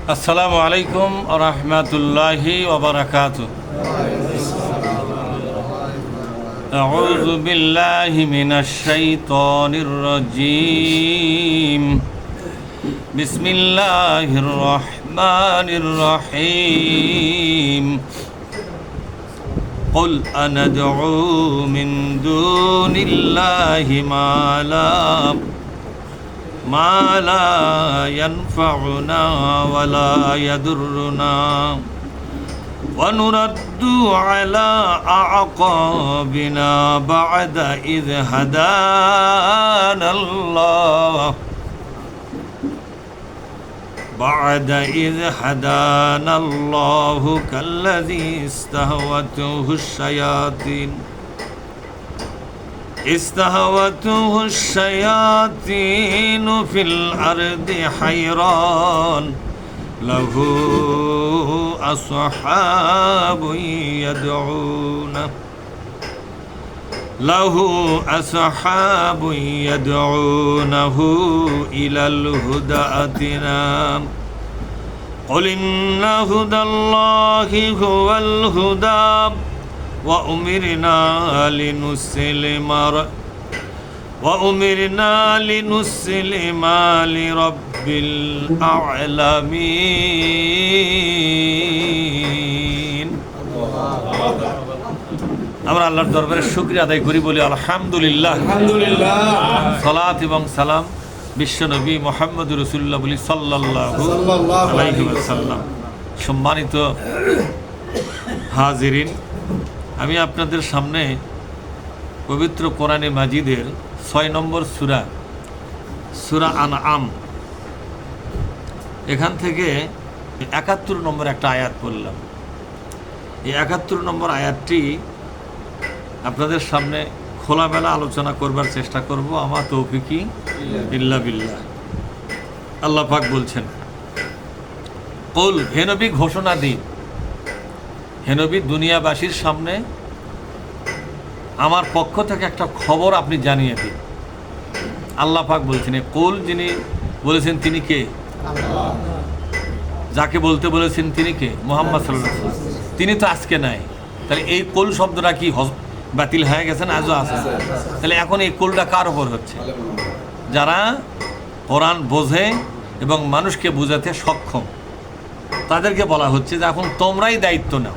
আসসালামু আলাইকুম ওয়া রাহমাতুল্লাহি ওয়া বারাকাতুহু। আউযু বিল্লাহি মিনাশ শাইতানির রাজীম। বিসমিল্লাহির রাহমানির রাহিম। قل أندعو من دون الله ما لا ينفعنا ولا يضرنا ونرد على أعقابنا بعد إذ هدانا الله كالذي استهوته الشياطين في الأرض حيران له أصحاب يدعونه إلى الهدى ائتنا قل إن هدى الله هو الهدى وأمرنا لنسلم لرب العالمين। আমরা আল্লাহর দরবারে শুকরিয়া আদায় করি, বলি আলহামদুলিল্লাহ। সালাত এবং সালাম বিশ্বনবী মুহাম্মদুর রাসূলুল্লাহ বলি সাল্লাল্লাহু আলাইহি ওয়াসাল্লাম। সম্মানিত হাজিরিন, আমি আপনাদের সামনে পবিত্র কোরআনে মাজিদের 6 নম্বর সূরা আনআম, এখান থেকে 71 নম্বর একটা আয়াত পড়লাম। এই 71 নম্বর আয়াতটি আপনাদের সামনে খোলামেলা আলোচনা করবার চেষ্টা করব। আমার তৌফিকি ইল্লা বিল্লাহ। আল্লাহ পাক বলছেন, কুল, হে নবী ঘোষণা দিন, হে নবী দুনিয়াবাসীর সামনে আমার পক্ষ থেকে একটা খবর আপনি জানিয়ে দিন। আল্লাহ পাক বলছেন, কুল যিনি বলেছেন তিনি কে? যাকে বলতে বলেছেন তিনি কে? মুহাম্মদ সাল্লাল্লাহু আলাইহি ওয়াসাল্লাম। তিনি তো আজকে নাই, তাহলে এই কুল শব্দটা কি বাতিল হয়ে গেছে না আজও আছে? তাহলে এখন এই কুলটা কার ওপর হচ্ছে? যারা কোরআন বোঝে এবং মানুষকে বোঝাতে সক্ষম, তাদেরকে বলা হচ্ছে যে এখন তোমরাই দায়িত্ব নাও।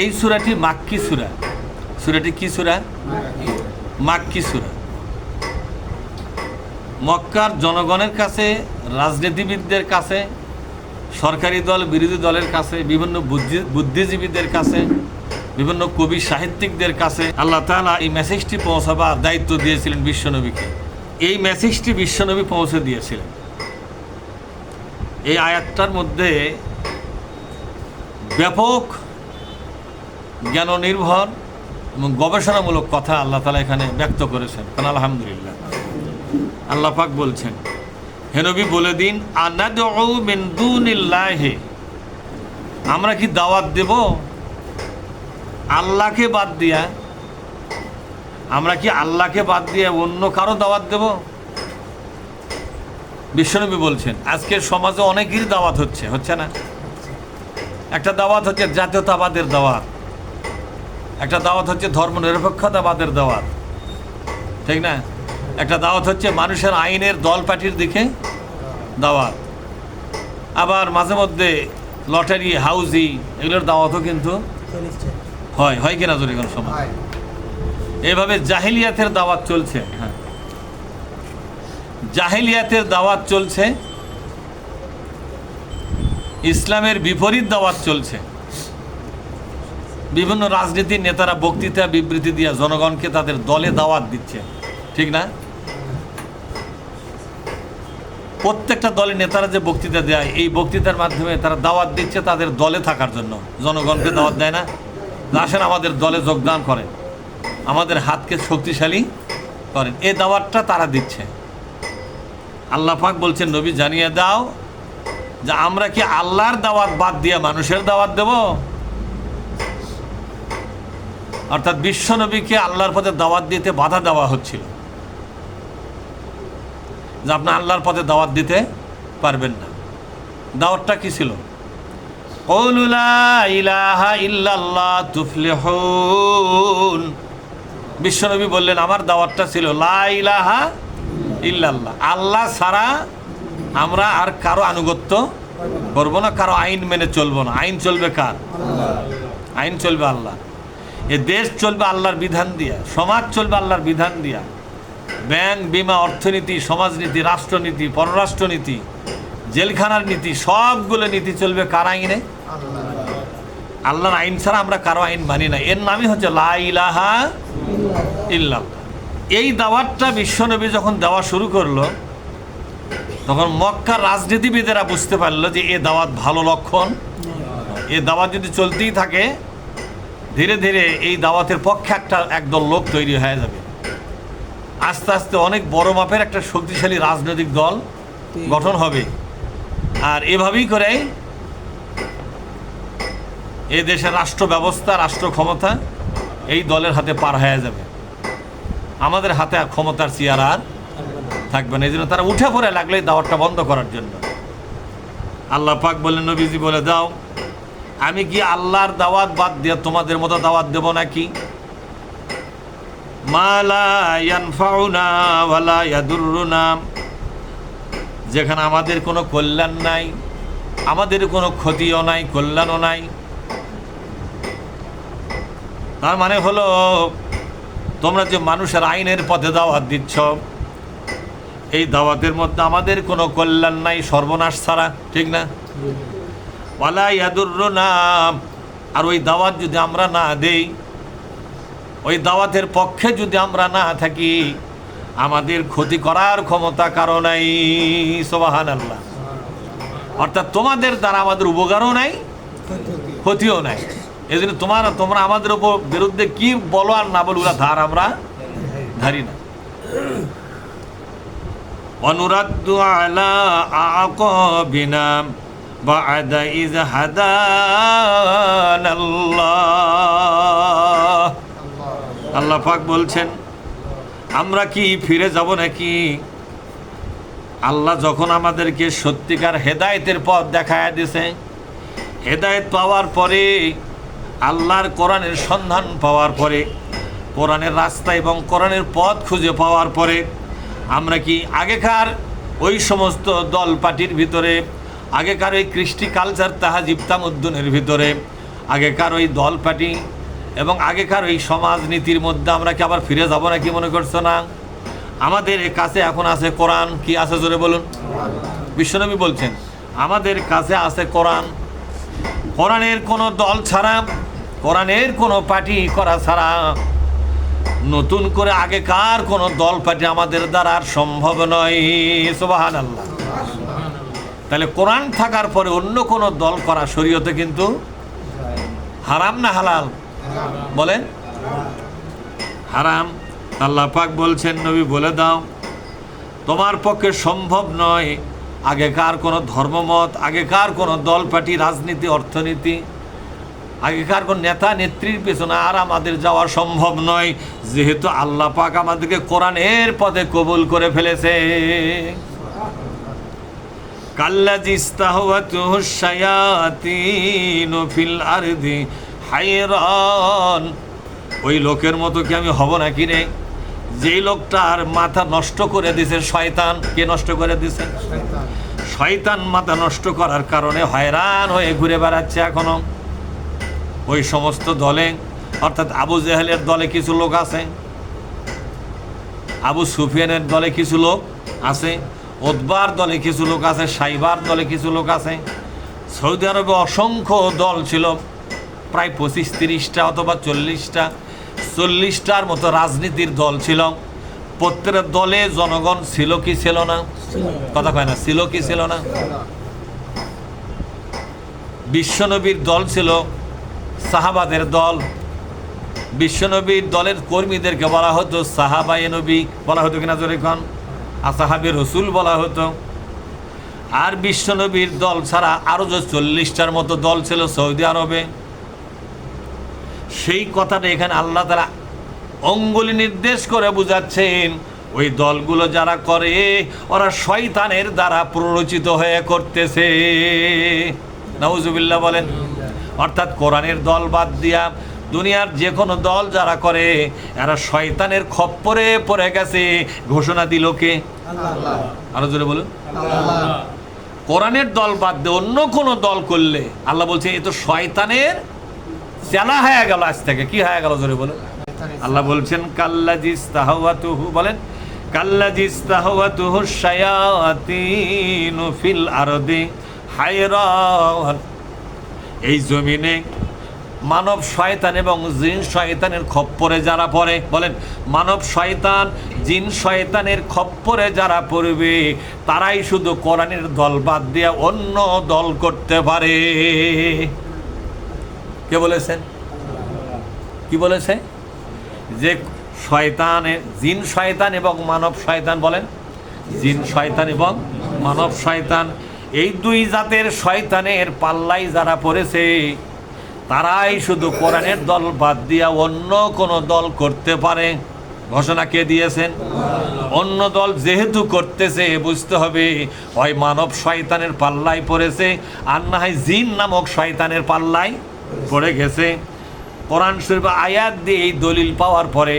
এই সূরাটি মাক্কি সূরা। সূরাটি কি সূরা? মাক্কি সূরা। মক্কার জনগণের কাছে, রাজনীতিবিদদের কাছে, সরকারি দল বিরোধী দলের কাছে, বিভিন্ন বুদ্ধিজীবীদের কাছে, বিভিন্ন কবি সাহিত্যিকদের কাছে আল্লাহ তাআলা এই মেসেজটি পৌঁছাবার দায়িত্ব দিয়েছিলেন বিশ্বনবীকে। এই মেসেজটি বিশ্বনবী পৌঁছে দিয়েছিলেন। এই আয়াতটার মধ্যে ব্যাপক জ্ঞাননির্ভর এবং গবেষণামূলক কথা আল্লাহ তাআলা এখানে ব্যক্ত করেছেন। আলহামদুলিল্লাহ। আল্লাহ পাক বলছেন, হে নবী বলে দিন, আনাদউ মিন দুনিল্লাহি, আমরা কি দাওয়াত দেব আল্লাহকে বাদ দিয়া? আমরা কি আল্লাহকে বাদ দিয়ে অন্য কারো দাওয়াত দেব? বিশ্বনবী বলছেন, আজকের সমাজে অনেকেরই দাওয়াত হচ্ছে না? একটা দাওয়াত হচ্ছে জাতীয়তাবাদের দাওয়াত, একটা দাওয়াত হচ্ছে ধর্মনিরপেক্ষতাবাদের দাওয়াত, ঠিক না? একটা দাওয়াত হচ্ছে মানুষের আইনের দল পার্টির দিকে দাওয়াত। আবার মাঝে মধ্যে লটারি, হাউজি, এগুলোর দাওয়াতও কিন্তু হয় কিনা জোরে কোনো সময়। এইভাবে জাহিলিয়াতের দাওয়াত চলছে। হ্যাঁ, জাহিলিয়াতের দাওয়াত চলছে, ইসলামের বিপরীত দাওয়াত চলছে। বিভিন্ন রাজনীতির নেতারা বক্তৃতা বিবৃতি দিয়ে জনগণকে তাদের দলে দাওয়াত দিচ্ছে, ঠিক না? প্রত্যেকটা দলের নেতারা যে বক্তৃতা দেয়, এই বক্তৃতার মাধ্যমে তারা দাওয়াত দিচ্ছে তাদের দলে থাকার জন্য। জনগণকে দাওয়াত দেয় না, আসেন আমাদের দলে যোগদান করেন, আমাদের হাতকে শক্তিশালী করেন। এই দাওয়াতটা তারা দিচ্ছে। আল্লাহ পাক বলছেন, নবী জানিয়ে দাও যে আমরা কি আল্লাহর দাওয়াত বাদ দিয়ে মানুষের দাওয়াত দেব? অর্থাৎ বিশ্বনবীকে আল্লাহর পথে দাওয়াত দিতে বাধা দেওয়া হচ্ছিল। যে আপনি আল্লাহর পথে দাওয়াত দিতে পারবেন না। দাওয়াতটা কি ছিল? ক্বাউলু লা ইলাহা ইল্লাল্লাহ তুফলিহুন। বিশ্বনবী বললেন আমার দাওয়াতটা ছিল লা ইলাহা ইল্লাল্লাহ, আল্লাহ ছাড়া আমরা আর কারো আনুগত্য করবো না, কারো আইন মেনে চলবো না। আইন চলবে কার? আইন চলবে আল্লাহ। এ দেশ চলবে আল্লাহর বিধান দিয়া, সমাজ চলবে আল্লাহর বিধান দিয়া। ব্যাংক, বিমা, অর্থনীতি, সমাজনীতি, রাষ্ট্রনীতি, পররাষ্ট্রনীতি, জেলখানার নীতি, সবগুলো নীতি চলবে কার আইনে? আল্লাহর আইন ছাড়া আমরা কারো আইন মানি না। এর নামই হচ্ছে লা ইলাহা ইল্লাল্লাহ। এই দাওয়াতটা বিশ্বনবী যখন দেওয়া শুরু করলো, তখন মক্কার রাজনীতিবিদেরা বুঝতে পারলো যে এ দাওয়াত ভালো লক্ষণ। এ দাওয়াত যদি চলতেই থাকে, ধীরে ধীরে এই দাওয়াতের পক্ষে একদল লোক তৈরি হয়ে যাবে। আস্তে আস্তে অনেক বড় মাপের একটা শক্তিশালী রাজনৈতিক দল গঠন হবে। আর এভাবেই করে এই দেশের রাষ্ট্র ব্যবস্থা, রাষ্ট্র ক্ষমতা এই দলের হাতে পার হয়ে যাবে। আমাদের হাতে ক্ষমতার চেয়ার আর থাকবে না। এই জন্য তারা উঠে পড়ে লাগলে দাওয়াতটা বন্ধ করার জন্য। আল্লাহ পাক বললেন, নবীজি বলে দাও, আমি কি আল্লাহর দাওয়াত বাদ দিয়ে তোমাদের মতো দাওয়াত দেব নাকি? মা লা ইয়ানফাউনা ওয়া লা ইয়াদুররুনা, যেখানে আমাদের কোনো কল্যাণ নাই, আমাদের কোনো ক্ষতিও নাই, কল্যাণও নাই। তার মানে হলো তোমরা যে মানুষের আইনের পথে দাওয়াত দিচ্ছ, এই দাওয়াতের মধ্যে আমাদের কোনো কল্যাণ নাই, সর্বনাশ ছাড়া, ঠিক না? ওয়ালা ইয়াদুররুনা, আর ওই দাওয়াত যদি আমরা না দেই, ওই দাওয়াতের পক্ষে যদি আমরা না থাকি, আমাদের ক্ষতি করার ক্ষমতা কারো নাই। সুবহানাল্লাহ। অর্থাৎ তোমাদের দ্বারা আমাদের উপকারও নাই, ক্ষতিও নাই। এই জন্য তোমরা আমাদের উপর বিরুদ্ধে কি বলো আর না বলো, ওরা ধার আমরা ধারি না। অনুরাদ্দু আলা আকাবিনা বা'দা ইয হাদানাল্লাহ। আল্লাহ পাক বলছেন, আমরা কি ফিরে যাব নাকি? আল্লাহ যখন আমাদেরকে সত্যিকার হেদায়েতের পথ দেখায় দিয়েছে, হেদায়েত পাওয়ার পরে, আল্লাহর কোরআনের সন্ধান পাওয়ার পরে, কোরআনের রাস্তা এবং কোরআনের পথ খুঁজে পাওয়ার পরে, আমরা কি আগেকার ওই সমস্ত দল পার্টির ভিতরে, আগেকার ওই কৃষ্টি কালচার তাহাজিব তামুদ্দুনের ভিতরে, আগেকার ওই দল পার্টি এবং আগেকার ওই সমাজনীতির মধ্যে আমরা কি আবার ফিরে যাব নাকি মনে করছো না? আমাদের কাছে এখন আছে কোরআন। কি আছে জোরে বলুন? বিশ্বনবী বলছেন আমাদের কাছে আছে কোরআন। কোরআনের কোনো দল ছাড়া, কোরআনের কোনো পার্টি করা ছাড়া নতুন করে আগেকার কোনো দল পার্টি আমাদের দ্বারা আর সম্ভব নয়। সুবহানাল্লাহ। তাহলে কোরআন থাকার পরে অন্য কোনো দল করা শরীয়তে কিন্তু হারাম না হালাল? বলেন হারাম। আল্লাহ পাক বলছেন, নবী বলে দাও, তোমার পক্ষে সম্ভব নয় আগেকার কোনো ধর্মমত, আগেকার কোনো দল পার্টি, রাজনীতি, অর্থনীতি, আগেকার কোন নেতা নেত্রীর পেছনে আর আমাদের যাওয়া সম্ভব নয়, যেহেতু আল্লাহ পাক আমাদেরকে কোরআনের পথে কবুল করে ফেলেছে। কাল্লাযী ইসতাহওয়াতুহু শায়াতিনু ফিল আরদি হায়রান, ওই লোকের মতো কি আমি হব নাকি রে, যেই লোকটার মাথা নষ্ট করে দিয়েছে শয়তান। কে নষ্ট করে দিয়েছে? শয়তান মাথা নষ্ট করার কারণে হয়রান হয়ে ঘুরে বেড়াচ্ছে এখনো। ওই সমস্ত দলে, অর্থাৎ আবু জেহেলের দলে কিছু লোক আছে, আবু সুফিয়ানের দলে কিছু লোক আছে, উতবার দলে কিছু লোক আছে, সাইবার দলে কিছু লোক আছে। সৌদি আরবে অসংখ্য দল ছিল, প্রায় 25-30টা অথবা 40টার মতো রাজনীতির দল ছিল। প্রত্যেক দলে জনগণ ছিল কি ছিল না? কথা কয় না, ছিল কি ছিল না? বিশ্বনবীর দল ছিল সাহাবাদের দল। বিশ্বনবীর দলের কর্মীদেরকে বলা হতো সাহাবায়ে নবী, বলা হতো কিনা জোরে কোন? আসহাবে রসুল বলা হতো। আর বিশ্বনবীর দল ছাড়া আরো যে 40টার মতো দল ছিল সৌদি আরবে, সেই কথাটা এখানে আল্লাহ তাআলা অঙ্গুলি নির্দেশ করে বুঝাচ্ছেন, ওই দলগুলো যারা করে ওরা শয়তানের দ্বারা প্ররোচিত হয়ে করতেছে। নাউজুবিল্লাহ বলেন। অর্থাৎ কোরআনের দল বাদ দিয়া দুনিয়ার যে কোনো দল যারা করে এরা শয়তানের খপ্পরে পড়ে গেছে। ঘোষণা দিল কে? আরো জোরে বলুন। কোরআনের দল বাদ দিয়ে অন্য কোনো দল করলে আল্লাহ বলছে এ তো শয়তানের চেলা হয়ে গেল। আজ থেকে কি হয়ে গেল জোরে বলুন। আল্লাহ বলছেন কাল্লাজিস্তাহওয়াতুহু, বলেন কাল্লাজিস্তাহওয়াতুহু শায়াতিনু ফিল আরদি হায়রান। এই জমিনে মানব শয়তান এবং জিন শয়তানের খপ্পরে যারা পড়ে, বলেন মানব শয়তান জিন শয়তানের খপ্পরে যারা পড়বে তারাই শুধু কোরআনের দল বাদ দিয়ে অন্য দল করতে পারে। কে বলেছেন? কি বলেছে? যে শয়তানের জিন শয়তান এবং মানব শয়তান, বলেন জিন শয়তান এবং মানব শয়তান, এই দুই জাতের শয়তানের পাল্লাই যারা পড়েছে তারাই শুধু কোরআনের দল বাদ দিয়া অন্য কোনো দল করতে পারে। ঘোষণা কে দিয়েছেন? অন্য দল যেহেতু করতেছে বুঝতে হবে হয় মানব শয়তানের পাল্লায় পড়েছে আর না হয় জিন নামক শয়তানের পাল্লায় পড়ে গেছে। কোরআন শরীফ আয়াত দিয়ে এই দলিল পাওয়ার পরে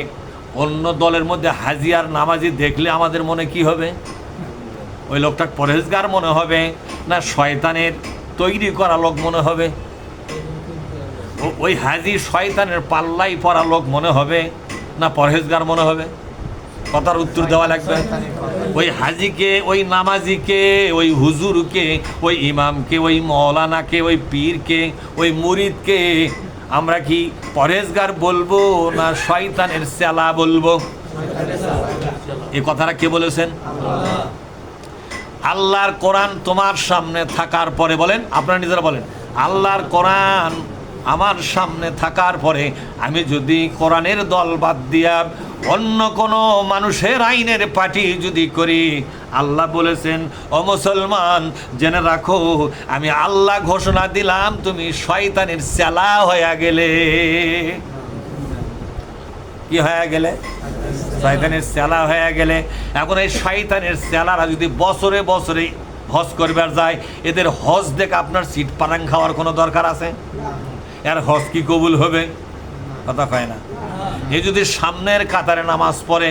অন্য দলের মধ্যে হাজি আর নামাজি দেখলে আমাদের মনে কি হবে? ওই লোকটা পরহেজগার মনে হবে না শয়তানের তৈরি করা লোক মনে হবে? ওই হাজি শয়তানের পাল্লাই পড়া লোক মনে হবে না পরহেজগার মনে হবে? কথার উত্তর দেওয়া লাগবে। ওই হাজিকে, ওই নামাজিকে, ওই হুজুরকে, ওই ইমামকে, ওই মৌলানাকে, ওই পীরকে, ওই মুরিদকে আমরা কি পরহেজগার বলবো না শয়তানের চেলা বলবো? এই কথাটা কে বলেছেন? আল্লাহর কোরআন তোমার সামনে থাকার পরে, বলেন আপনারা নিজেরা বলেন, আল্লাহর কোরআন আমার সামনে থাকার পরে আমি যদি কোরআনের দল বাদ দিয়া অন্য কোনো মানুষের আইনের পার্টি যদি করি, আল্লাহ বলেছেন ও মুসলমান জেনে রাখো আমি আল্লাহ ঘোষণা দিলাম তুমি শয়তানের চেলা হয়ে গেলে। কি হয়ে গেলে? শয়তানের চেলা হয়ে গেলে। এখন এই শয়তানের চেলারা যদি বছরে বছরে হজ করবার যায়, এদের হজ দেখে আপনার সিট পারাং খাওয়ার কোনো দরকার আছে? এর হজ কি কবুল হবে? কথা কয় না। এই যদি সামনের কাতারে নামাজ পড়ে,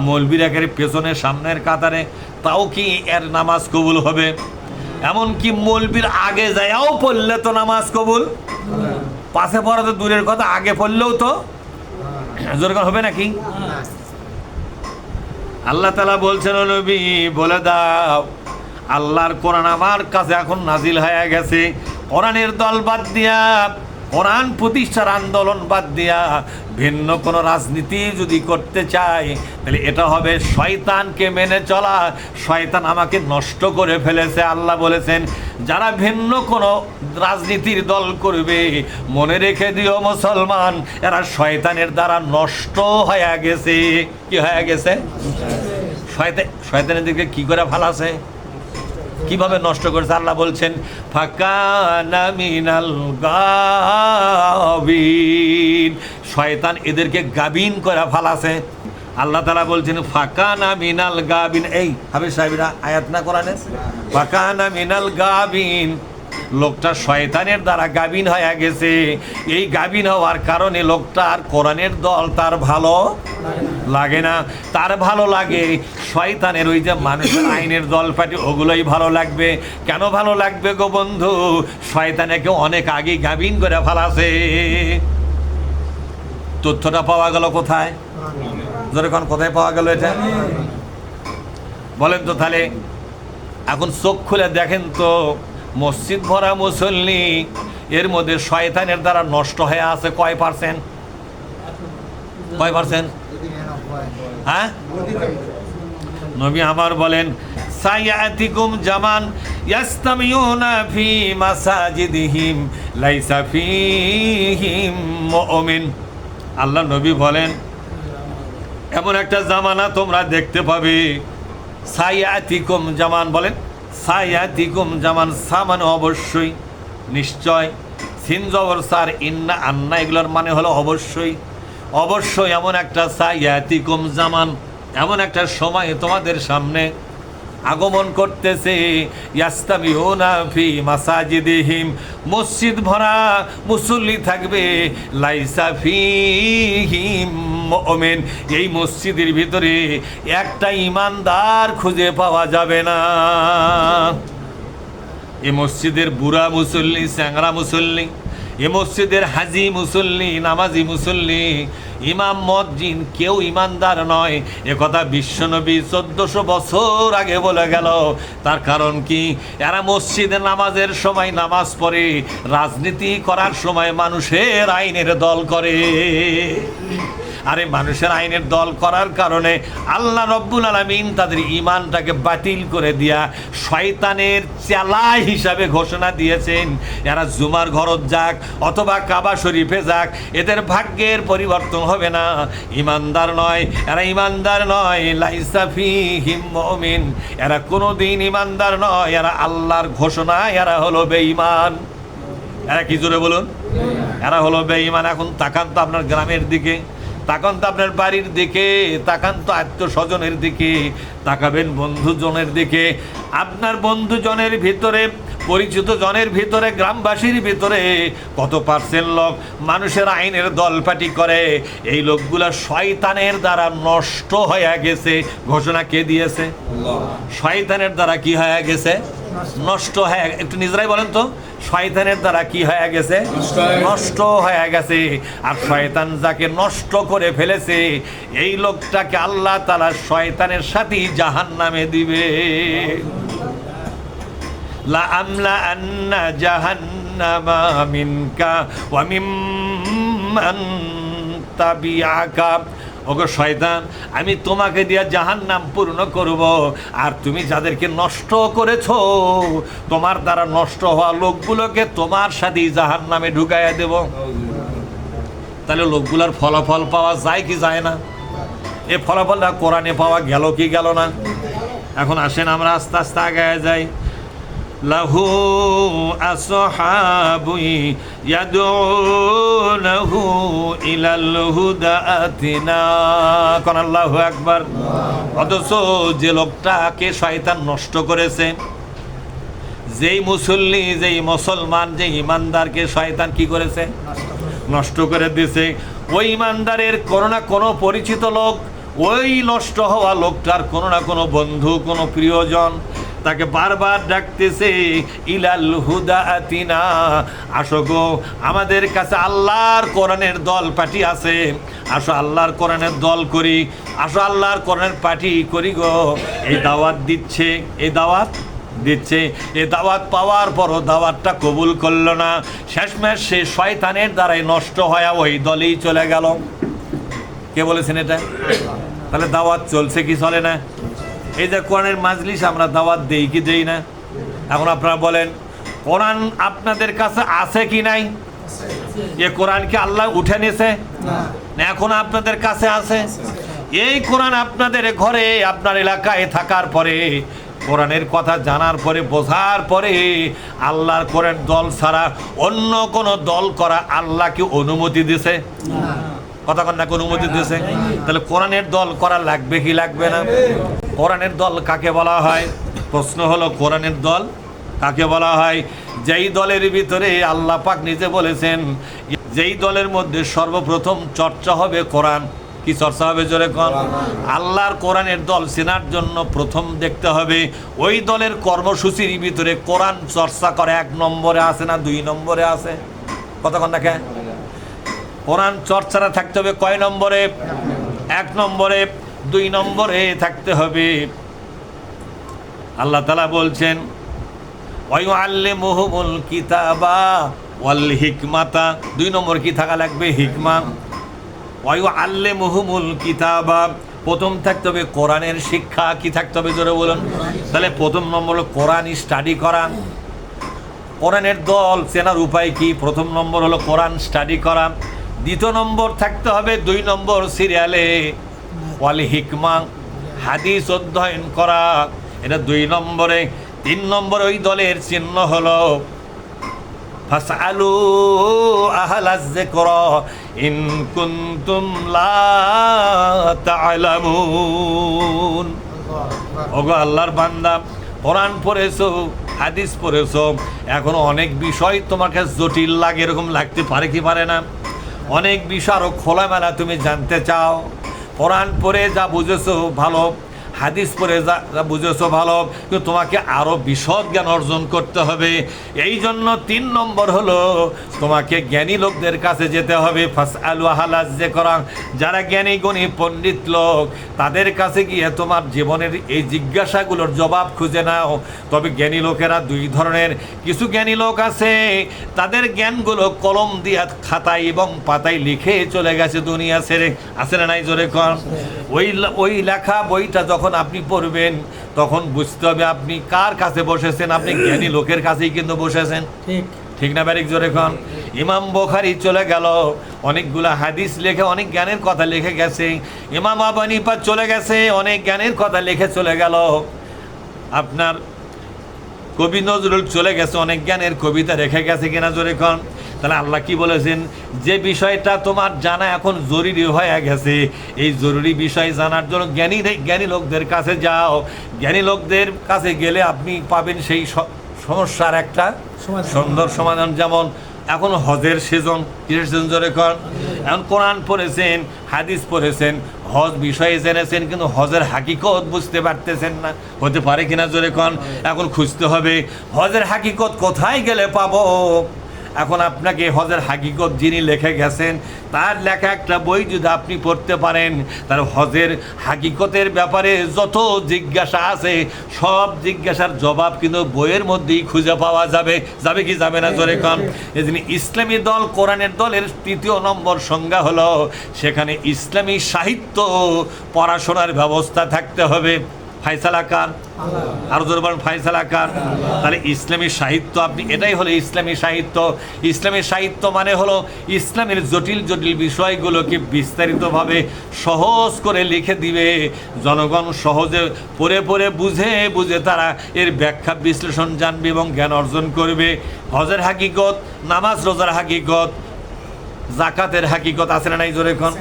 মৌলবীর একের পেছনে সামনের কাতারে, তাও কি এর নামাজ কবুল হবে? এমনকি মৌলবীর আগে যায়াও পড়লে তো নামাজ কবুল, পাশে পড়া তো দূরের কথা, আগে পড়লেও তো জোরকার হবে নাকি? আল্লাহ তাআলা বলছেন ও নবী বলে দাও আল্লাহর কোরআন আমার কাছে এখন নাজিল হয়ে গেছে। কোরআনের দল বাদ দিয়া, কোরআন প্রতিষ্ঠার আন্দোলন বাদ দিয়া ভিন্ন কোনো রাজনীতি যদি করতে চায় তাহলে এটা হবে শয়তানকে মেনে চলা। শয়তান আমাকে নষ্ট করে ফেলেছে। আল্লাহ বলেছেন যারা ভিন্ন কোনো রাজনীতির দল করবে মনে রেখে দিও মুসলমান এরা শয়তানের দ্বারা নষ্ট হয়ে গেছে। কি হয়ে গেছে? শয়তানের দিকে কি করে ফালাছে, কিভাবে নষ্ট করেছে? আল্লাহ বলছেন ফাকানা মিনাল গাবিন, শয়তান এদেরকে গাবিন করে ফালাছে। আল্লাহ তাআলা বলছেন ফাকানা মিনাল গাবিন। এই হাবিব সাহেবরা আয়াত না কোরআনে, ফাকানা মিনাল গাবিন, লোকটা শয়তানের দ্বারা গাবিন হয়ে গেছে। এই গাবিন হওয়ার কারণে লোকটার কোরআনের দল তার ভালো লাগে না। তার ভালো লাগে শয়তানের ওই যে মানুষের আইনের দল পার্টি, ওগুলোই ভালো লাগবে। কেন ভালো লাগবে গো বন্ধু? শয়তানকে অনেক আগে গাবিন করে ফেলাছে। তথ্যটা পাওয়া গেল কোথায়? যখন কোথায় পাওয়া গেল এটা বলেন তো? তাহলে এখন চোখ খুলে দেখেন তো মসজিদ ভরা মুসল্লি, এর মধ্যে শয়তানের দ্বারা নষ্ট হয়ে আছে কয় পার্সেন্ট? কয় পার্সেন্ট? হ্যাঁ, নবী আমার বলেন সায়াতিকুম জামান ইয়াস্তামিউনা ফি মাসাজিদিহিম লাইসা ফীহিম মুমিন। আল্লাহ নবী বলেন এমন একটা জামানা তোমরা দেখতে পাবে। সায়াতিকুম জামান, বলেন সায়াতিকুম জামান, সামান অবশ্যই, নিশ্চয়, সিন জবর সার, ইন্না আন্না, এগুলোর মানে হলো অবশ্যই। অবশ্যই এমন একটা সায়াতিকুম জামান, এমন একটা সময় তোমাদের সামনে আগমন করতেছে, ইয়াস্তামিউনা ফি মাসাজিদিহিম, মসজিদ ভরা মুসল্লি থাকবে, লাইসা ফিহিম মুমিন, এই মসজিদের ভিতরে একটা ইমানদার খুঁজে পাওয়া যাবে না। এ মসজিদের বুড়া মুসল্লি, চ্যাংরা মুসল্লি, এ মসজিদের হাজি মুসল্লি, নামাজি মুসল্লি, ইমাম মজ্জিন কেউ ইমানদার নয়। একথা বিশ্বনবী 1400 বছর আগে বলে গেল। তার কারণ কি? এরা মসজিদে নামাজের সময় নামাজ পড়ে, রাজনীতি করার সময় মানুষের আইনের দল করে। আরে মানুষের আইনের দল করার কারণে আল্লাহ রব্বুল আলামিন তাদের ঈমানটাকে বাতিল করে দিয়া শয়তানের চেলা হিসাবে ঘোষণা দিয়েছেন। এরা জুমার ঘরত যাক অথবা কাবা শরীফে যাক, এদের ভাগ্যের পরিবর্তন হবে না। ঈমানদার নয়, এরা ঈমানদার নয়। লাইসা ফীহিম মুমিন, এরা কোনোদিন ঈমানদার নয়। এরা আল্লাহর ঘোষণা, এরা হলো বেঈমান। এরা কি জোরে বলুন? এরা হলো বেঈমান। এখন তাকান তো আপনার গ্রামের দিকে, তাকান তো আপনার বাড়ির দিকে, তাকান তো আত্মস্বজনের দিকে, তাকাবেন বন্ধুজনের দিকে। আপনার বন্ধুজনের ভিতরে, পরিচিত জনের ভিতরে, গ্রামবাসীর ভিতরে কত পার্সেন্ট লোক মানুষের আইনের দলপাটি করে? এই লোকগুলা শয়তানের দ্বারা নষ্ট হয়ে গেছে। ঘোষণা কে দিয়েছে? শয়তানের দ্বারা কি হয়ে গেছে? নষ্ট হয়ে। একটু নিজেরাই বলেন তো, শয়তানের দ্বারা কি হয়ে গেছে? নষ্ট হয়ে গেছে। আর শয়তান যাকে নষ্ট করে ফেলেছে, এই লোকটাকে আল্লাহ তাআলা শয়তানের সাথেই জাহান্নামে দিবে। লা আমলা আন্না জাহান্নামা মিনকা ওয়া মিম্মান তাবিআকা, ওগো শয়তান, আমি তোমাকে দিয়া জাহান্নাম পূর্ণ করব, আর তুমি যাদেরকে নষ্ট করেছো, তোমার দ্বারা নষ্ট হওয়া লোকগুলোকে তোমার সাথেই জাহান্নামে ঢুকাইয়া দেব। তাহলে লোকগুলোর ফলাফল পাওয়া যায় কি যায় না? এই ফলাফলটা কোরআনে পাওয়া গেল কি গেল না? এখন আসেন আমরা আস্তে আস্তে আগায় যাই। লাহু আসহাবু ইয়াদউনাহু ইলাল হুদা আতিনা, কোন আল্লাহু আকবার। অথচ যে লোকটাকে শয়তান নষ্ট করেছে, যেই মুসল্লি, যেই মুসলমান, যেই ইমানদারকে শয়তান কি করেছে? নষ্ট করে দিয়েছে। ওই ইমানদারের কোনো না কোনো পরিচিত লোক, ওই নষ্ট হওয়া লোকটার কোনো না কোনো বন্ধু, কোনো প্রিয়জন তাকে বারবার ডাকতেছে, ইলাল হুদা আতিনা, আসো গো, আমাদের কাছে আল্লাহর কোরআনের দল পার্টি আছে, আসো আল্লাহর কোরআনের দল করি, আসো আল্লাহর কোরআনের পার্টি করি গো। এই দাওয়াত দিচ্ছে, এই দাওয়াত দিচ্ছে। এই দাওয়াত পাওয়ার পরও দাওয়াতটা কবুল করলো না। শেষমেশ সে শয়তানের দ্বারাই নষ্ট হয়ে ওই দলেই চলে গেল। কে বলেছেন এটা? তাহলে দাওয়াত চলছে কি চলে না? এই যে কোরআনের মাজলিস আমরা দাওয়াত দেই কি দেই না? এখন আপনারা বলেন, কোরআন আপনাদের কাছে আছে কি নাই? এ কোরআন কি আল্লাহ উঠে নিয়েছে না এখন আপনাদের কাছে আছে? এই কোরআন আপনাদের ঘরে, আপনার এলাকায় থাকার পরে, কোরআনের কথা জানার পরে, বোঝার পরে, আল্লাহর কোরআন দল ছাড়া অন্য কোন দল করা আল্লাহ কি অনুমতি দিয়েছে? কথা কন্যাকে অনুমতি দিয়েছে? তাহলে কোরআনের দল করা লাগবে কি লাগবে না? কোরআনের দল কাকে বলা হয়? প্রশ্ন হলো, কোরআনের দল কাকে বলা হয়? যেই দলের ভিতরে আল্লাহ পাক নিজে বলেছেন, যেই দলের মধ্যে সর্বপ্রথম চর্চা হবে কোরআন। কি চর্চা হবে? জোরে কোন। আল্লাহর কোরআনের দল চেনার জন্য প্রথম দেখতে হবে ওই দলের কর্মসূচির ভিতরে কোরআন চর্চা করে 1 নম্বরে আছে না 2 নম্বরে আছে? কথা কন্যাকে, কোরআন চর্চাটা থাকতে হবে কয় নম্বরে? 1 নম্বরে। 2 নম্বরে থাকতে হবে, আল্লাহ তাআলা বলছেন, ওয়ায়ুআল্লিমুহুমুল কিতাবা ওয়াল হিকমাতা। 2 নম্বর কি থাকা লাগবে? হিকমা। ওয়ায়ুআল্লিমুহুমুল কিতাবা, প্রথম থাকতে হবে কোরআনের শিক্ষা। কি থাকতে হবে? জোরে বলুন। তাহলে প্রথম নম্বর হলো কোরআন স্টাডি করা। কোরআনের দল চেনার উপায় কি? প্রথম নম্বর হলো কোরআন স্টাডি করা। 2 নম্বর থাকতে হবে 2 নম্বর সিরিয়ালে ওয়াল হিকমা, হাদিস অধ্যয়ন করা, এটা 2 নম্বরে। 3 নম্বর ওই দলের চিহ্ন হলো ফাসআলু আহলাজ যিকর ইন কুনতুম লা তা'লামুন। ওগো আল্লাহর বান্দা, কোরআন পড়েছো, হাদিস পড়েছো, এখন অনেক বিষয় তোমাকে জটিল লাগে, এরকম লাগতে পারে কি পারে না? অনেক বিষয় আরো খোলামেলা তুমি জানতে চাও। কোরআন পড়ে যা বুঝেছো ভালো, হাদিস পড়ে যা বুঝেছো ভালো, কিন্তু তোমাকে আরো বিশদ জ্ঞান অর্জন করতে হবে। এই জন্য 3 নম্বর হলো তোমাকে জ্ঞানী লোকদের কাছে যেতে হবে। ফাসআলু আহলাজ যিকর, যারা জ্ঞানী গুণী পণ্ডিত লোক, তাদের কাছে গিয়ে তোমার জীবনের এই জিজ্ঞাসাগুলোর জবাব খুঁজে নাও। তবে জ্ঞানী লোকেরা 2 ধরনের। কিছু জ্ঞানী লোক আছে, তাদের জ্ঞানগুলো কলম দিয়ে খাতায় এবং পাতায় লিখে চলে গেছে দুনিয়া ছেড়ে। আছে না নাই? জোরে কর। ওই লেখা বইটা যখন আপনি পড়বেন তখন বুঝতে হবে আপনি কার কাছে বসেছেন। আপনি জ্ঞানী লোকের কাছেই কিন্তু বসেছেন। ঠিক না বারিক? জোরে কর। ইমাম বুখারী চলে গেল, অনেকগুলা হাদিস লিখে অনেক জ্ঞানের কথা লিখে গেছে। ইমাম আবু হানিফা চলে গেছে, অনেক জ্ঞানের কথা লিখে চলে গেল। আপনার কবি নজরুল চলে গেছে, অনেক জ্ঞানের কবিতা রেখে গেছে কিনা? জোরে কর। তাহলে আল্লাহ কি বলেছেন? যে বিষয়টা তোমার জানা এখন জরুরি হয়ে গেছে, এই জরুরি বিষয় জানার জন্য জ্ঞানী লোকদের কাছে যাও। জ্ঞানী লোকদের কাছে গেলে আপনি পাবেন সেই সমস্যার একটা সুন্দর সমাধান। যেমন এখন হজের সিজন, কিসের সিজন? জোরে কর। এখন কোরআন পড়েছেন, হাদিস পড়েছেন, হজ বিষয়ে জেনেছেন, কিন্তু হজের হাকিকত বুঝতে পারতেছেন না। হতে পারে কিনা? জোরে কর। এখন খুঁজতে হবে হজের হাকিকত কোথায় গেলে পাবো। এখন আপনাকে হজের হাকিকত যিনি লিখে গেছেন তার লেখা একটা বই যদি আপনি পড়তে পারেন, তার হজের হাকিকতের ব্যাপারে যত জিজ্ঞাসা আছে সব জিজ্ঞাসার জবাব কিন্তু বইয়ের মধ্যেই খুঁজে পাওয়া যাবে। যাবে কি যাবে না? জোরে কম। এই জন্য ইসলামী দল, কোরআনের দলের 3 নম্বর সংজ্ঞা হলো সেখানে ইসলামী সাহিত্য পড়াশোনার ব্যবস্থা থাকতে হবে। ফায়সালা কার? আরো জোরে বলেন, ফায়সালা কার? তাহলে ইসলামী সাহিত্য, আপনি এটাই হলো ইসলামী সাহিত্য। ইসলামী সাহিত্য মানে হলো ইসলামের জটিল জটিল বিষয়গুলোকে বিস্তারিতভাবে সহজ করে লিখে দিবে। জনগণ সহজে পড়ে পড়ে বুঝে বুঝে তারা এর ব্যাখ্যা বিশ্লেষণ জানবে এবং জ্ঞান অর্জন করবে। হজের হাকিকত, নামাজ রোজার হাকিকত, জাকাতের হাকিকত আছে না নাই? জোরে কোন।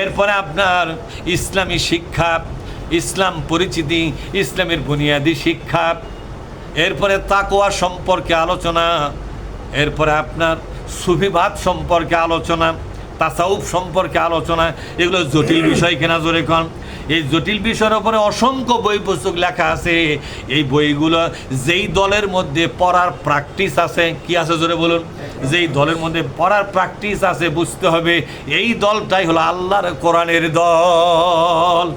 এরপরে আপনার ইসলামী শিক্ষা, ইসলাম পরিচিতি, ইসলামের বুনিয়াদী শিক্ষা, এরপরে তাকওয়া সম্পর্কে আলোচনা, এরপরে আপনার সুফিবাদ সম্পর্কে আলোচনা, তাসাউফ সম্পর্কে আলোচনা। এগুলো জটিল বিষয় কিনা? জোরে কন। এই জটিল বিষয়ের উপরে অসংখ্য বই পুস্তক লেখা আছে। এই বইগুলো যেই দলের মধ্যে পড়ার প্র্যাকটিস আছে, কি আছে? জোরে বলুন। যেই দলের মধ্যে পড়ার প্র্যাকটিস আছে, বুঝতে হবে এই দলটাই হলো আল্লাহর কোরআনের দল।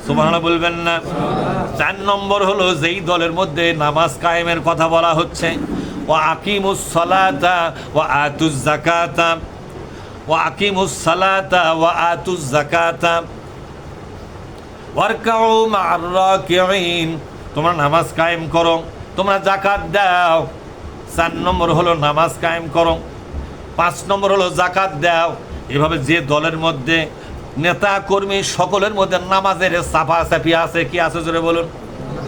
সুবহানাল্লাহ বলবেন না? 4 নম্বর হলো যেই দলের মধ্যে নামাজ কায়েমের কথা বলা হচ্ছে। ওয়া আকিমুস সালাতা ওয়া আতুজ যাকাতা, ওয়া আকিমুস সালাতা ওয়া আতুজ যাকাতা ওয়ারকাউ মা'আর রাকিঈন। তোমরা নামাজ কায়েম করো, তোমরা যাকাত দাও। 4 নম্বর হলো নামাজ কায়েম করো, 5 নম্বর হলো যাকাত দাও। এভাবে যে দলের মধ্যে নেতা কর্মী সকলের মধ্যে নামাজের সাফাসাফি আছে, কি আছে? জোরে বলুন।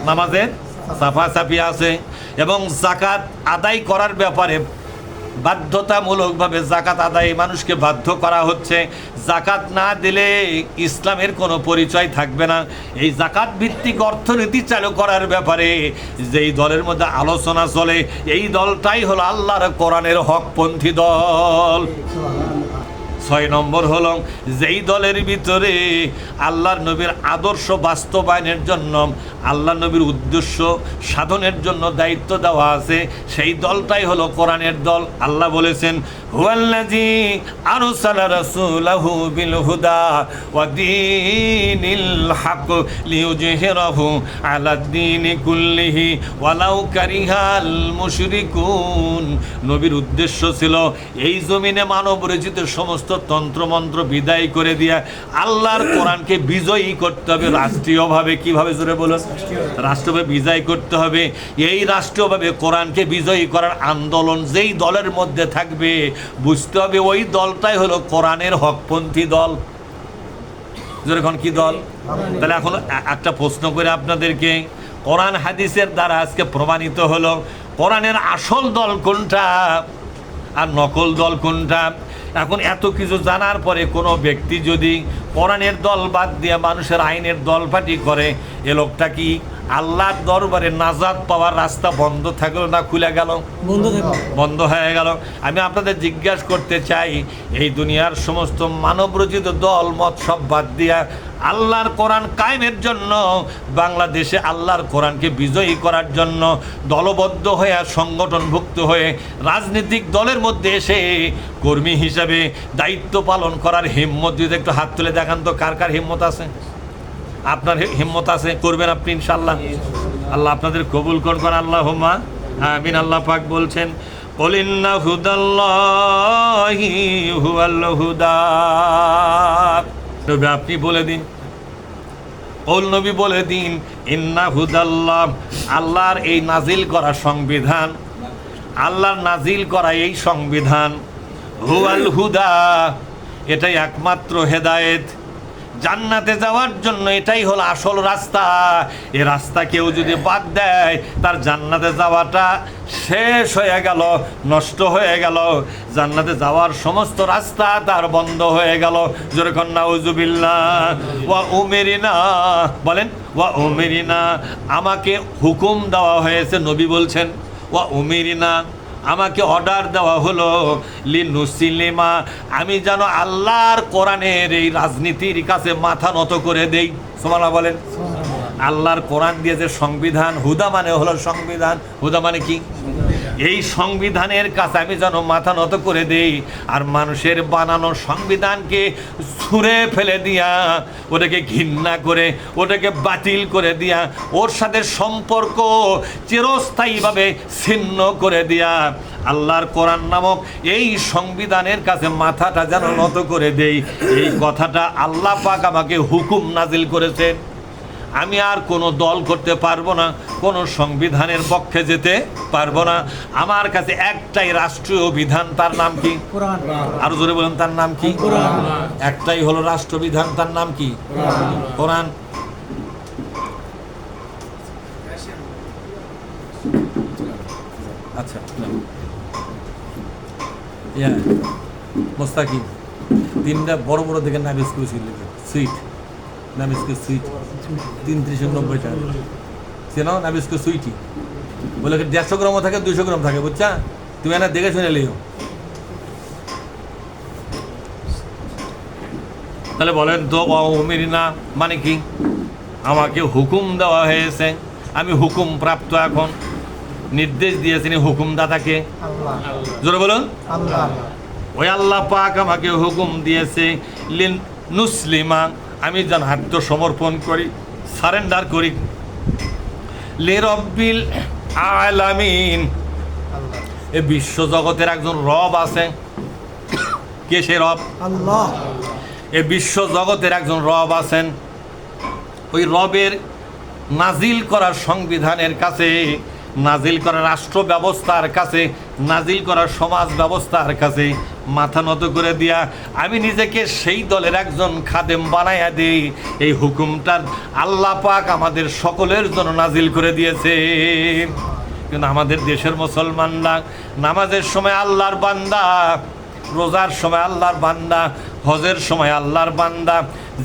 নামাজের সাফাসাফি আছে এবং যাকাত আদায় করার ব্যাপারে বাধ্যতামূলকভাবে যাকাত আদায় মানুষকে বাধ্য করা হচ্ছে। যাকাত না দিলে ইসলামের কোনো পরিচয় থাকবে না। এই যাকাত ভিত্তিক অর্থনীতি চালু করার ব্যাপারে যেই দলের মধ্যে আলোচনা চলে, এই দলটাই হলো আল্লাহর কোরআনের হকপন্থী দল। 6 নম্বর হলো যেই দলের ভিতরে আল্লাহর নবীর আদর্শ বাস্তবায়নের জন্য, আল্লাহ নবীর উদ্দেশ্য সাধনের জন্য দায়িত্ব দেওয়া আছে, সেই দলটাই হলো কোরআনের দল। আল্লাহ বলেছেন, হুয়াল্লাযী আরসালা রাসূলাহু বিল হুদা ওয়া দীনিল হক লিইয়ুযহিরাহু আলাদ-দীনি কুল্লিহি ওয়ালাউ কারিহাল মুশরিকুন। নবীর উদ্দেশ্য ছিল এই জমিনে মানব রচিত সমস্ত তন্ত্রমন্ত্র বিদায় করে দিয়া আল্লাহর কোরআনকে বিজয়ী করতে হবে রাষ্ট্রীয়ভাবে। কিভাবে? জোরে বলুন। রাষ্ট্রভাবে বিজয় করতে হবে। এই রাষ্ট্রীয়ভাবে কোরআনকে বিজয়ী করার আন্দোলন যেই দলের মধ্যে থাকবে, বুঝতে হবে ওই দলটাই হলো কোরআনের হকপন্থী দল। যেরকম কি দল? তাহলে এখন একটা প্রশ্ন করে আপনাদেরকে, কোরআন হাদিসের দ্বারা আজকে প্রমাণিত হলো কোরআনের আসল দল কোনটা আর নকল দল কোনটা। এখন এত কিছু জানার পরে কোনো ব্যক্তি যদি কোরআনের দল বাদ দিয়ে মানুষের আইনের দলপাটি করে, এ লোকটা কি আল্লাহর দরবারে নাজাত পাওয়ার রাস্তা বন্ধ থাকলো না খুলে গেল? বন্ধ হয়ে গেল। আমি আপনাদের জিজ্ঞাসা করতে চাই, এই দুনিয়ার সমস্ত মানবরচিত দল মত সব বাদ দিয়া আল্লাহর কোরআন কায়েমের জন্য, বাংলাদেশে আল্লাহর কোরআনকে বিজয়ী করার জন্য দলবদ্ধ হয়ে সংগঠনভুক্ত হয়ে রাজনৈতিক দলের মধ্যে এসে কর্মী হিসাবে দায়িত্ব পালন করার হিম্মত যদি একটু হাত তুলে দেখান তো, কার কার হিম্মত আছে? আপনার হিম্মত আছে, করবেন আপনি ইনশাআল্লাহ। আল্লাহ আপনাদের কবুল করবেন, আল্লাহুম্মা আমিন। আল্লাহ পাক বলছেন, কুল ইন্না হুদাল্লাহি হুয়াল হুদা। তবে আপনি বলে দিন, ওল নবী বলে দিন, ইন্না হুদাল্লাহ, আল্লাহর এই নাজিল করা সংবিধান, আল্লাহর নাজিল করা এই সংবিধান, হুয়াল হুদা, এটাই একমাত্র হেদায়েত। জান্নাতে যাওয়ার জন্য এটাই হলো আসল রাস্তা। এই রাস্তা কেউ যদি বাদ দেয়, তার জান্নাতে যাওয়াটা শেষ হয়ে গেল, নষ্ট হয়ে গেল। জান্নাতে যাওয়ার সমস্ত রাস্তা তার বন্ধ হয়ে গেল। যেরকম নাউজুবিল্লাহ। ওয়া উমিরিনা, বলেন ওয়া উমিরিনা, আমাকে হুকুম দেওয়া হয়েছে, নবী বলছেন ওয়া উমিরিনা, আমাকে অর্ডার দেওয়া হলো লিনুসলিমা, আমি যেন আল্লাহর কোরআনের এই রাজনীতির কাছে মাথা নত করে দেই। সুবহানাল্লাহ বলেন। আল্লাহর কোরআন দিয়ে যে সংবিধান, হুদা মানে হলো সংবিধান, হুদা মানে কি? এই সংবিধানের কাছে আমি যেন মাথা নত করে দেই, আর মানুষের বানানো সংবিধানকে ছুঁড়ে ফেলে দিয়া, ওটাকে ঘৃণা করে, ওটাকে বাতিল করে দিয়া, ওর সাথে সম্পর্ক চিরস্থায়ীভাবে ছিন্ন করে দিয়া আল্লাহর কোরআন নামক এই সংবিধানের কাছে মাথাটা যেন নত করে দেই, এই কথাটা আল্লাহ পাক আমাকে হুকুম নাজিল করেছেন। আমি আর কোনো দল করতে পারবো না, কোনো সংবিধানের পক্ষে যেতে পারবো না। আমার কাছে একটাই রাষ্ট্রীয় বিধান, তার নাম কি? কোরআন। আরো জোরে বলেন, তার নাম কি? কোরআন। একটাই হলো রাষ্ট্রবিধান, তার নাম কি? কোরআন। আচ্ছা, মোস্তাকিম তিনটা বড় বড় দেখে নাম স্কুল সুইট, নাবিস্কুট সুইট ৩৯৯০ টাকা চেনাও, নাবিস্কুট সুইটি বলে ১৫০ গ্রামও থাকে, ২০০ গ্রাম থাকে, বুঝছা? তুমি এনে দেখে শুনে লিও। তাহলে বলেন তো অমিরিনা মানে কি? আমাকে হুকুম দেওয়া হয়েছে, আমি হুকুম প্রাপ্ত। এখন নির্দেশ দিয়েছেন হুকুমদাতাকে, জোরে বলুন আল্লাহ। ওই আল্লাহ পাক আমাকে হুকুম দিয়েছে লিন নুসলিমা, আমি যেন আত্মসমর্পণ করি, সারেন্ডার করি লিরব্বিল আলামিন। এই বিশ্ব জগতের একজন রব আছে, কে সে রব? আল্লাহ। এই বিশ্ব জগতের একজন রব আছেন, ওই রবের নাজিল করা সংবিধানের কাছে, নাজিল করা রাষ্ট্র ব্যবস্থার কাছে, নাজিল করা সমাজ ব্যবস্থার কাছে মাথা নত করে দিয়া আমি নিজেকে সেই দলের একজন খাদেম বানাইয়া দিই। এই হুকুমটা আল্লাহ পাক আমাদের সকলের জন্য নাজিল করে দিয়েছে। কিন্তু আমাদের দেশের মুসলমানরা নামাজের সময় আল্লাহর বান্দা, রোজার সময় আল্লাহর বান্দা, হজের সময় আল্লাহর বান্দা,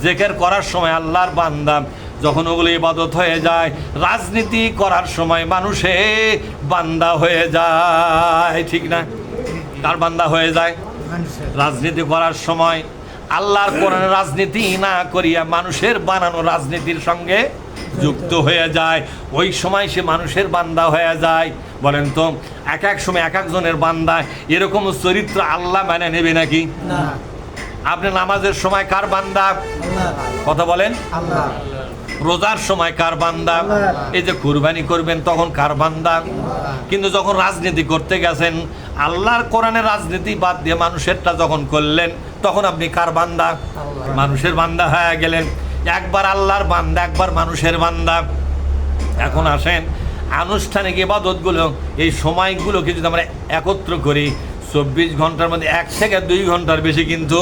জিকির করার সময় আল্লাহর বান্দা, যখন ওগুলো ইবাদত হয়ে যায়, রাজনীতি করার সময় মানুষে বান্দা হয়ে যায়, ঠিক না? কার বান্দা হয়ে যায়? রাজনীতি করার সময় আল্লাহর কোরআনের রাজনীতি না করিয়া মানুষের বানানো রাজনীতির সঙ্গে যুক্ত হয়ে যায়, ওই সময় সে মানুষের বান্দা হয়ে যায়। বলেন তো, এক এক সময় এক একজনের বান্দা, এরকম চরিত্র আল্লাহ মানে নেবে নাকি? না। আপনি নামাজের সময় কার বান্দা? কথা বলেন। আল্লাহ। রোজার সময় কার বান্দা? এই যে কুরবানি করবেন তখন কার বান্দা? কিন্তু যখন রাজনীতি করতে গেছেন, আল্লাহর কোরআনের রাজনীতি বাদ দিয়ে মানুষেরটা যখন করলেন, তখন আপনি কার বান্দা? মানুষের বান্দা হয়ে গেলেন। একবার আল্লাহর বান্দা, একবার মানুষের বান্দা। এখন আসেন আনুষ্ঠানিক ইবাদতগুলো, এই সময়গুলোকে যদি আমরা একত্র করি, ২৪ ঘন্টার মধ্যে ১ থেকে ২ ঘন্টার বেশি কিন্তু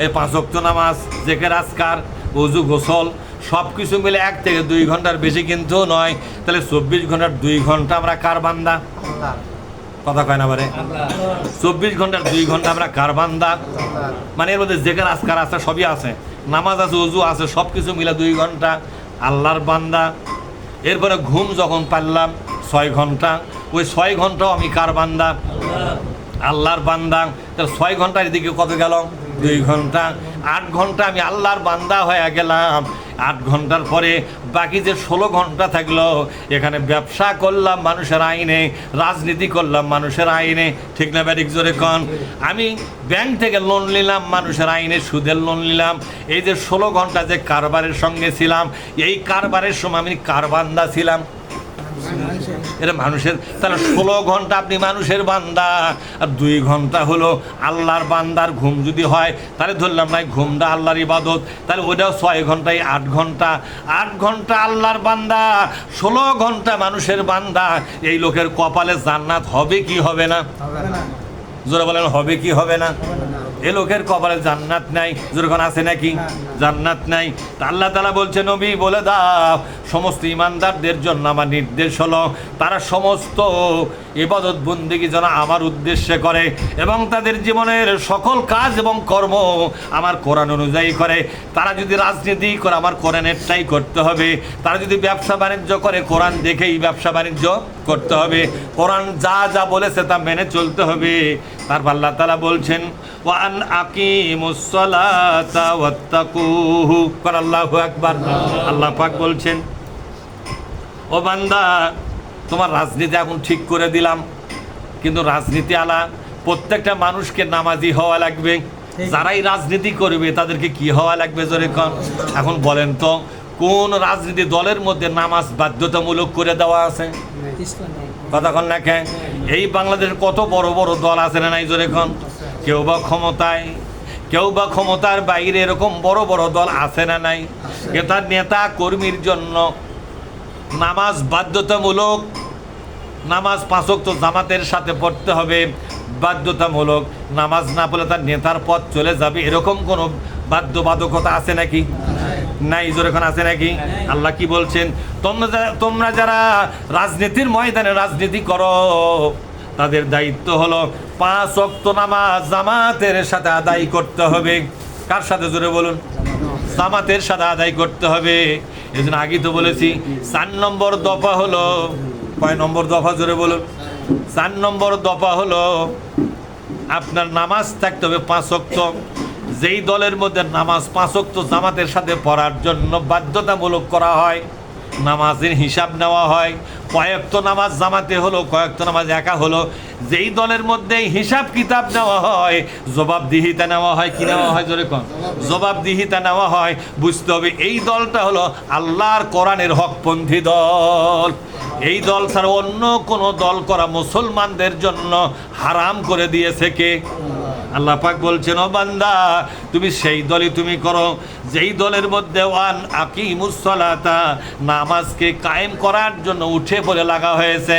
এই ৫ ওয়াক্ত নামাজ, জিকির আজকার, ওযু গোসল, সব কিছু মিলে 1 থেকে 2 ঘন্টার বেশি কিন্তু নয়। তাহলে 24 ঘন্টার 2 ঘন্টা আমরা কার বান্দা? কথা কয় না বারে? 24 ঘন্টার 2 ঘন্টা আমরা কার বান্দা? মানে এর মধ্যে যেখানে আজকার আছে সবই আছে, নামাজ আছে, ওযু আছে, সব কিছু মিলে 2 ঘন্টা আল্লাহর বান্দা। এরপরে ঘুম যখন পারলাম 6 ঘন্টা, ওই 6 ঘন্টাও আমি কার বান্দা? আল্লাহর বান্দা। তাহলে 6 ঘন্টার এদিকে কত গেল? 2 ঘন্টা। 8 ঘন্টা আমি আল্লাহর বান্দা হয়ে গেলাম। 8 ঘন্টার পরে বাকি যে 16 ঘন্টা থাকলো, এখানে ব্যবসা করলাম মানুষের আইনে, রাজনীতি করলাম মানুষের আইনে, ঠিক না ব্যারিক জোরে কন? আমি ব্যাংক থেকে লোন নিলাম মানুষের আইনে, সুদের লোন নিলাম। এই যে 16 ঘন্টা যে কারবারের সঙ্গে ছিলাম, এই কারবারের সময় আমি কার বান্দা ছিলাম? এটা মানুষের। তাহলে 16 ঘন্টা আপনি মানুষের বান্দা, আর 2 ঘন্টা হলো আল্লাহর বান্দার ঘুম যদি হয়, তাহলে ধরলাম না ঘুমটা আল্লাহর ইবাদত, তাহলে ওইটাও 6 ঘন্টায় 8 ঘন্টা। 8 ঘন্টা আল্লাহর বান্দা, 16 ঘন্টা মানুষের বান্দা। এই লোকের কপালে জান্নাত হবে কি হবে না? জোরে বলেন, হবে কি হবে না? এ লোকের কপালে জান্নাত নাই, যেরকম আছে নাকি? জান্নাত নাই। তা আল্লাহ তাআলা বলছে, নবী বলে দাও সমস্ত ইমানদারদের জন্য আমার নির্দেশ হলো, তারা সমস্ত ইবাদত বন্দেগী যেন আমার উদ্দেশ্যে করে এবং তাদের জীবনের সকল কাজ এবং কর্ম আমার কোরআন অনুযায়ী করে। তারা যদি রাজনীতি করে আমার কোরআনেরটাই করতে হবে, তারা যদি ব্যবসা বাণিজ্য করে কোরআন দেখেই ব্যবসা বাণিজ্য করতে হবে, কোরআন যা যা বলেছে তা মেনে চলতে হবে। তারপর আল্লাহ তাআলা বলছেন, ওয়ান আকিমুস সালাতা ওয়াত্তাকুহু। আল্লাহু আকবার। আল্লাহ পাক বলছেন, ও বান্দা তোমার রাজনীতি এখন ঠিক করে দিলাম, কিন্তু রাজনীতি আলা প্রত্যেকটা মানুষকে নামাজি হওয়া লাগবে। যারাই রাজনীতি করবে তাদেরকে কি হওয়া লাগবে জোরে কন? এখন বলেন তো কোন রাজনীতি দলের মধ্যে নামাজ বাধ্যতামূলক করে দেওয়া আছে? কথা কন না কেন? এই বাংলাদেশের কত বড় বড় দল আছে না নাই জোরে কন? কেউ বা ক্ষমতায়, কেউ বা ক্ষমতার বাইরে, এরকম বড় বড় দল আছে না নাই? কেউ তার নেতা কর্মীর জন্য নামাজ বাধ্যতামূলক, নামাজ 5 ওয়াক্ত জামাতের সাথে পড়তে হবে বাধ্যতামূলক, নামাজ না পড়লে তার নেতার পথ চলে যাবে, এরকম কোনো বাধ্যবাধকতা আছে নাকি? নাই। যখন আছে নাকি? আল্লাহ কি বলছেন, তোমরা যারা রাজনীতির ময়দানে রাজনীতি করো, তাদের দায়িত্ব হলো 5 ওয়াক্ত নামাজ জামাতের সাথে আদায় করতে হবে। কার সাথে জোরে বলুন? জামাতের সাথে আদায় করতে হবে। এই জন্য আগে তো বলেছি 4 নম্বর দফা হলো, কয় নম্বর দফা জোরে বলুন? 4 নম্বর দফা হলো আপনার নামাজ থাকতে হবে 5 ওয়াক্ত। যেই দলের মধ্যে নামাজ 5 ওয়াক্ত জামাতের সাথে পড়ার জন্য বাধ্যতামূলক করা হয়, নামাজের হিসাব নেওয়া হয়, কয়েকত নামাজ জামাতে হলো, কয়েকত নামাজ একা হলো, যেই দলের মধ্যে হিসাব কিতাব নেওয়া হয়, জবাবদিহিতা নেওয়া হয়, কি নেওয়া হয় জোরে কন? জবাবদিহিতা নেওয়া হয়। বুঝতে হবে এই দলটা হলো আল্লাহর কোরআনের হকপন্থী দল। এই দল ছাড়া অন্য কোনো দল করা মুসলমানদের জন্য হারাম করে দিয়েছে কে? আল্লাহ পাক বলছেন, ও বান্দা তুমি সেই দলই তুমি করো যেই দলের মধ্যে ওয়ান আকিমুস সালাতা, নামাজকে কায়েম করার জন্য উঠে পড়ে লাগা হয়েছে।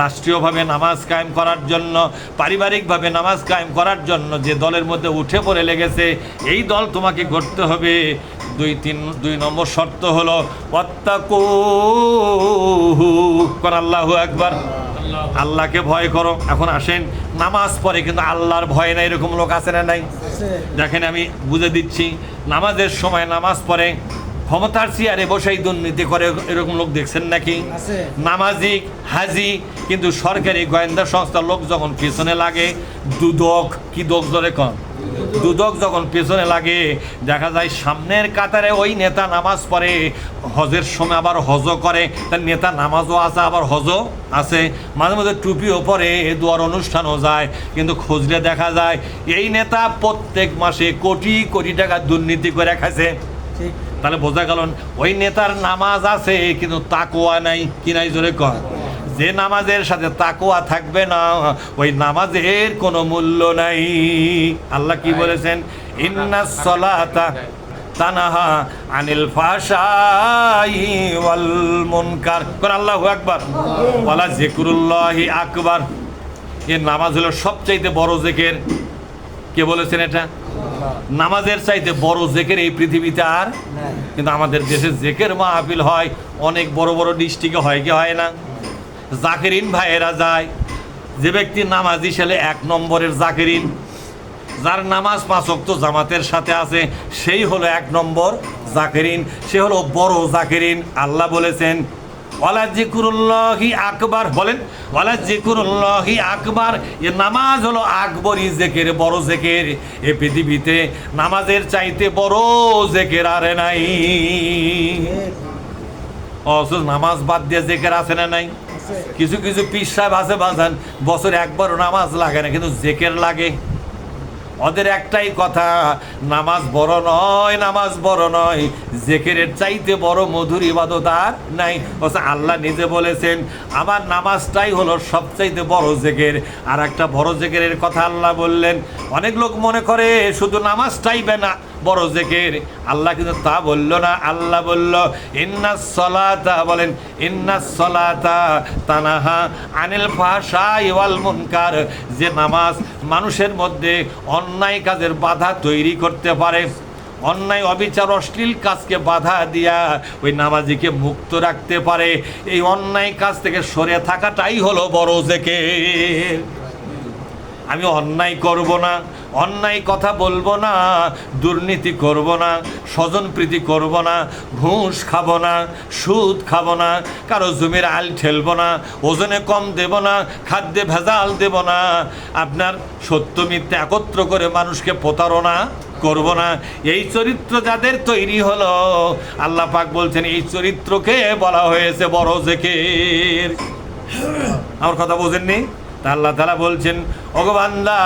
রাষ্ট্রীয়ভাবে নামাজ কায়েম করার জন্য, পারিবারিকভাবে নামাজ কায়েম করার জন্য যে দলের মধ্যে উঠে পড়ে লেগেছে, এই দল তোমাকে করতে হবে। 2 নম্বর শর্ত হলো ওয়াত্তাকুহু। আল্লাহু আকবার। আল্লাহকে ভয় করো। এখন আসেন, নামাজ পড়ে কিন্তু আল্লাহর ভয় নাই, এরকম লোক আছে না নাই? দেখেন আমি বুঝে দিচ্ছি, নামাজের সময় নামাজ পড়ে, ক্ষমতার চেয়ারে বসেই দুর্নীতি করে, এরকম লোক দেখছেন নাকি? নামাজি হাজি, কিন্তু সরকারি গোয়েন্দা সংস্থার লোক যখন পেছনে লাগে, দুদক, কি দোক ধরে কন? দুদক যখন পেছনে লাগে, দেখা যায় সামনের কাতারে ওই নেতা নামাজ পড়ে, হজের সময় আবার হজও করে, তার নেতা নামাজও আছে আবার হজও আছে, মাঝে মাঝে টুপিও পরে, দোয়ার অনুষ্ঠানও যায়, কিন্তু খুঁজলে দেখা যায় এই নেতা প্রত্যেক মাসে কোটি কোটি টাকা দুর্নীতি করে খাইছে। তাহলে বোঝা গেল ওই নেতার নামাজ আছে কিন্তু তাকওয়া নাই। কি নাই জোরে কর? যে নামাজের সাথে তাকওয়া থাকবে না, ওই নামাজের কোনো মূল্য নাই। আল্লাহ কি বলেছেন? ইন্নাস সালাতা তানাহা আনিল ফাহশাই ওয়াল মুনকার। আল্লাহু আকবার। ওয়ালা যিকরুল্লাহি আকবার। এই নামাজ হলো সবচাইতে বড় জিকির। কে বলেছেন এটা? নামাজের চাইতে বড় জেকের এই পৃথিবীতে আর কিন্তু আমাদের দেশে জেকের মাহফিল হয় অনেক বড় বড় ডিস্ট্রিক্টে হয় কি হয় না? জাকেরিন ভাইয়েরা যায়, যে ব্যক্তি নামাজি ছেলে 1 নম্বরের জাকেরিন, যার নামাজ 5 ওয়াক্ত জামাতের সাথে আছে সেই হলো 1 নম্বর জাকেরিন, সে হলো বড় জাকেরিন। আল্লাহ বলেছেন ওয়ালা যিকরুল্লাহি আকবার, বলেন ওয়ালা যিকরুল্লাহি আকবার, এ নামাজ হলো আকবরী জেকের, বড় জেকের। এ পৃথিবীতে নামাজের চাইতে বড় জেকের আর নাই। অথচ নামাজ বাদ দিয়ে জেকের আছে না নাই? কিছু কিছু পীর সাহেব আছে বাজান, বছরে একবারও নামাজ লাগে না কিন্তু জেকের লাগে। ওদের একটাই কথা, নামাজ বড় নয়, নামাজ বড় নয়, জেকেরের চাইতে বড় মধুর ইবাদত আর নাই। অথচ আল্লাহ নিজে বলেছেন আমার নামাজটাই হলো সবচাইতে বড় জেকের। আর একটা বড় জেকেরের কথা আল্লাহ বললেন, অনেক লোক মনে করে শুধু নামাজটাই বেনা বড় জেকের, আল্লাহ কিন্তু তা বলল না। আল্লাহ বলল ইন্নাস সালাতা, বলেন ইন্নাস সালাতা তানাহা আনিল ফাহশাই ওয়াল মুনকার, যে নামাজ মানুষের মধ্যে অন্যায় কাজের বাধা তৈরি করতে পারে, অন্যায় অবিচার অশ্লীল কাজকে বাধা দিয়া ওই নামাজিকে মুক্ত রাখতে পারে, এই অন্যায় কাজ থেকে সরে থাকাটাই হলো বড় জেকের। আমি অন্যায় করব না, অন্যায় কথা বলবো না, দুর্নীতি করব না, স্বজনপ্রীতি করব না, ঘুষ খাবো না, সুদ খাবো না, কারো জমির আল ঠেলবো না, ওজনে কম দেব না, খাদ্যে ভেজাল দেব না, আপনার সত্য মিথ্যে একত্র করে মানুষকে প্রতারণা করব না। এই চরিত্র যাদের তৈরি হলো, আল্লাহ পাক বলছেন এই চরিত্রকে বলা হয়েছে বড় জেকের। আমার কথা বোঝেননি? তা আল্লাহ তাআলা বলছেন ওগো বান্দা,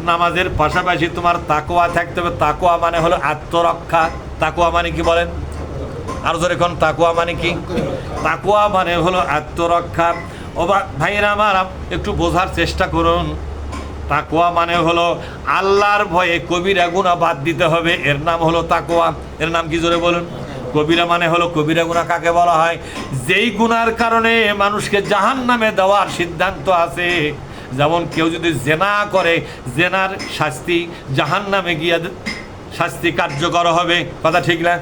নামাজের পাশাপাশি তোমার তাকওয়া থাকতে হবে। তাকওয়া মানে হলো আত্মরক্ষা। তাকওয়া মানে কি বলেন? আর জোরে কোন তাকওয়া মানে কি? তাকওয়া মানে হলো আত্মরক্ষা। ও ভাইরা আমার, একটু বোঝার চেষ্টা করুন। তাকওয়া মানে হলো আল্লাহর ভয়ে কবিরা গুনাহ বাদ দিতে হবে, এর নাম হলো তাকওয়া। এর নাম কি জোরে বলুন? কবিরা মানে হলো, কবিরা গুনাহ কাকে বলা হয়? যেই গুনার কারণে মানুষকে জাহান্নামে দেওয়ার সিদ্ধান্ত আছে। যেমন কেউ যদি জেনা করে, জেনার শাস্তি জাহান্নামে গিয়ে শাস্তি কার্যকর হবে, কথা ঠিক না?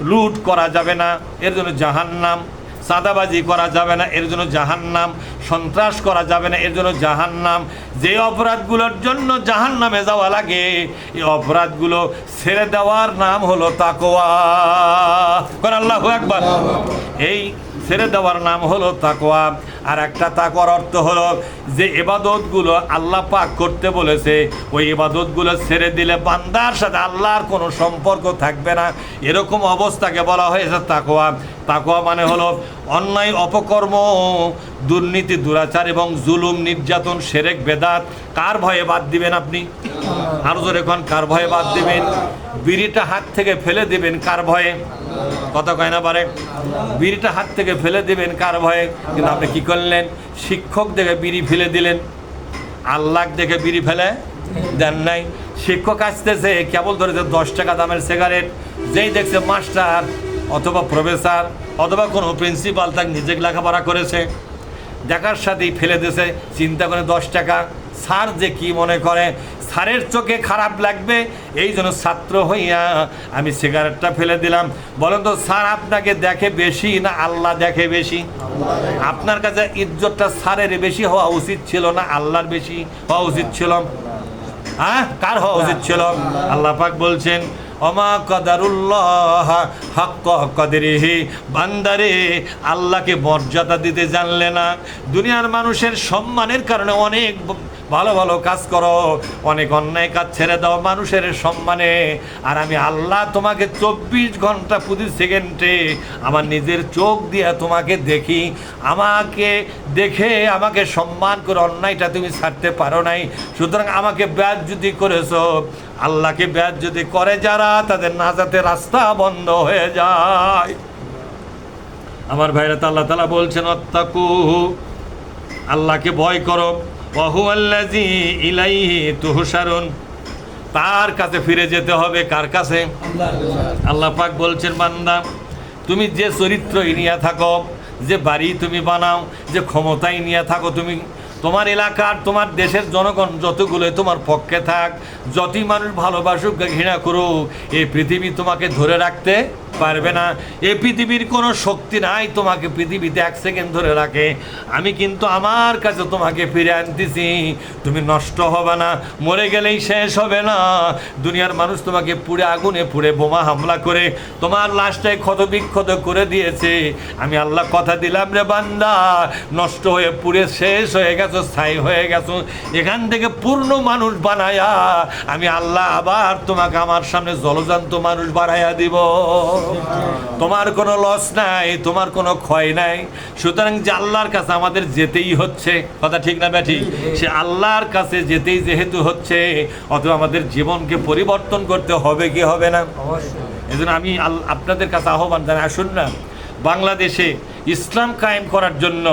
লুট করা যাবে না, এর জন্য জাহান্নাম। চাঁদাবাজি করা যাবে না, এর জন্য জাহান্নাম। সন্ত্রাস করা যাবে না, এর জন্য জাহান্নাম। যে অপরাধগুলোর জন্য জাহান্নামে যাওয়া লাগে, এই অপরাধগুলো ছেড়ে দেওয়ার নাম হলো তাকওয়া। আল্লাহু আকবার। এই ছেড়ে দেওয়ার নাম হলো তাকওয়া। আর একটা তাকওয়ার অর্থ হলো যে ইবাদতগুলো আল্লাহ পাক করতে বলেছে, ওই ইবাদতগুলো ছেড়ে দিলে বান্দার সাথে আল্লাহর কোনো সম্পর্ক থাকবে না, এরকম অবস্থাকে বলা হয়েছে তাকওয়া। তাকওয়া মানে হলো অন্যায় অপকর্ম, দুর্নীতি, দুরাচার এবং জুলুম, নির্যাতন, শিরক, বেদাত কার ভয়ে বাদ দিবেন আপনি? আরো জোরে কোন, কার ভয়ে বাদ দিবেন? বিড়িটা হাত থেকে ফেলে দিবেন কার ভয়ে? কথা কয় না পারে? বিড়িটা হাত থেকে ফেলে দিবেন কার ভয়ে? কিন্তু আপনি কি করলেন? শিক্ষক দেখে বিড়ি ফেলে দিলেন, আল্লাহ দেখে বিড়ি ফেলে দেন নাই। শিক্ষক আসতেছে, কেবল ধরেছে 10 টাকা দামের সিগারেট, যেই দেখছে মাস্টার অথবা প্রফেসর অথবা কোনো প্রিন্সিপাল তাকে নিজে লেখাপড়া করেছে, দেখার সাথেই ফেলে দিয়েছে। চিন্তা করে 10 টাকা, স্যার যে কি মনে করে, স্যারের চোখে খারাপ লাগবে, এই জন্য ছাত্র হইয়া আমি সিগারেটটা ফেলে দিলাম। বলেন তো স্যার আপনাকে দেখে বেশি না আল্লাহ দেখে বেশি? আপনার কাছে ইজ্জতটা স্যারের বেশি হওয়া উচিত ছিল না আল্লাহর বেশি হওয়া উচিত ছিল? হ্যাঁ, কার হওয়া উচিত ছিল? আল্লাহ পাক বলছেন ওমা কদারুল্লাহ হাক্কা কদরিহি, বান্দারে আল্লাহকে মর্যাদা দিতে জানলে না। দুনিয়ার মানুষের সম্মানের কারণে অনেক ভালো ভালো কাজ করো, অনেক অন্যায় কাজ ছেড়ে দাও মানুষের সম্মানে। আর আমি আল্লাহ তোমাকে 24 ঘন্টা প্রতি সেকেন্ডে আমার নিজের চোখ দিয়ে তোমাকে দেখি, আমাকে দেখে আমাকে সম্মান করে অন্যায়টা তুমি ছাড়তে পারো নাই। সুতরাং আমাকে বেয়াজ্জতি করেছো। আল্লাহকে বেয়াজ্জতি করে যারা, তাদের নাজাতের রাস্তা বন্ধ হয়ে যায়। আমার ভাইরা, আল্লাহ তাআলা বলছেন ওয়াত্তাকুহু, আল্লাহকে ভয় করো। ওয়াহুয়াল্লাযী ইলাইহি তুহশারুন, তার কাছে ফিরে যেতে হবে। কার কাছে? আল্লাহ পাক বলছেন বান্দা, তুমি যে চরিত্রই নিয়ে থাকো, যে বাড়ি তুমি বানাও, যে ক্ষমতাই নিয়ে থাকো তুমি, তোমার এলাকার তোমার দেশের জনগণ যতগুলো তোমার পক্ষে থাক, যতই মানুষ ভালোবাসুক ঘৃণা করুক, এই পৃথিবী তোমাকে ধরে রাখতে পারবে না। এই পৃথিবীর কোনো শক্তি নাই তোমাকে পৃথিবীতে 1 সেকেন্ড ধরে রাখে। আমি কিন্তু আমার কাছে তোমাকে ফিরে আনতেছি, তুমি নষ্ট হবে না, মরে গেলেই শেষ হবে না। দুনিয়ার মানুষ তোমাকে পুড়ে আগুনে পুড়ে বোমা হামলা করে তোমার লাশটাই ক্ষত বিক্ষত করে দিয়েছে। আমি আল্লাহ কথা দিলাম রে বান্দা, নষ্ট হয়ে পুড়ে শেষ হয়ে গেছো, ছাই হয়ে গেছো, এখান থেকে পূর্ণ মানুষ বানায়া আমি আল্লাহ আবার তোমাকে আমার সামনে জলজান্ত মানুষ বানাইয়া দিব। তোমার কোনো লস নাই, তোমার কোনো ক্ষয় নাই। সুতরাং যে আল্লাহর কাছে আমাদের যেতেই হচ্ছে, কথা ঠিক না ব্যাঠি? সে আল্লাহর কাছে যেতেই যেহেতু হচ্ছে, অথবা আমাদের জীবনকে পরিবর্তন করতে হবে কি হবে না? এজন্য আমি আপনাদের কাছে আহ্বান জানাই, আসুন না বাংলাদেশে ইসলাম কায়েম করার জন্য,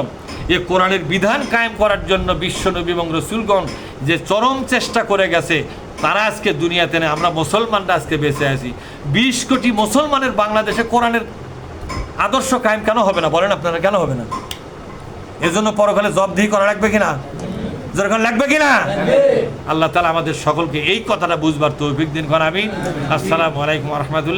এ কোরআনের বিধান কায়েম করার জন্য বিশ্বনবী এবং রসুলগণ যে চরম চেষ্টা করে গেছে, তারা আজকে দুনিয়াতে নেই। আমরা মুসলমানরা আজকে বেঁচে আছি। 20 কোটি মুসলমানের বাংলাদেশে কোরআনের আদর্শ কায়েম কেন হবে না বলেন আপনারা? কেন হবে না? এজন্য পরকালে জবাবদিহি করা লাগবে কিনা? যেরকম লাগবে কিনা? আল্লাহ তাআলা আমাদের সকলকে এই কথাটা বুঝবার তৌফিক দিন। আমিন। আসসালামু আলাইকুম ওয়া রাহমাতুল্লাহ।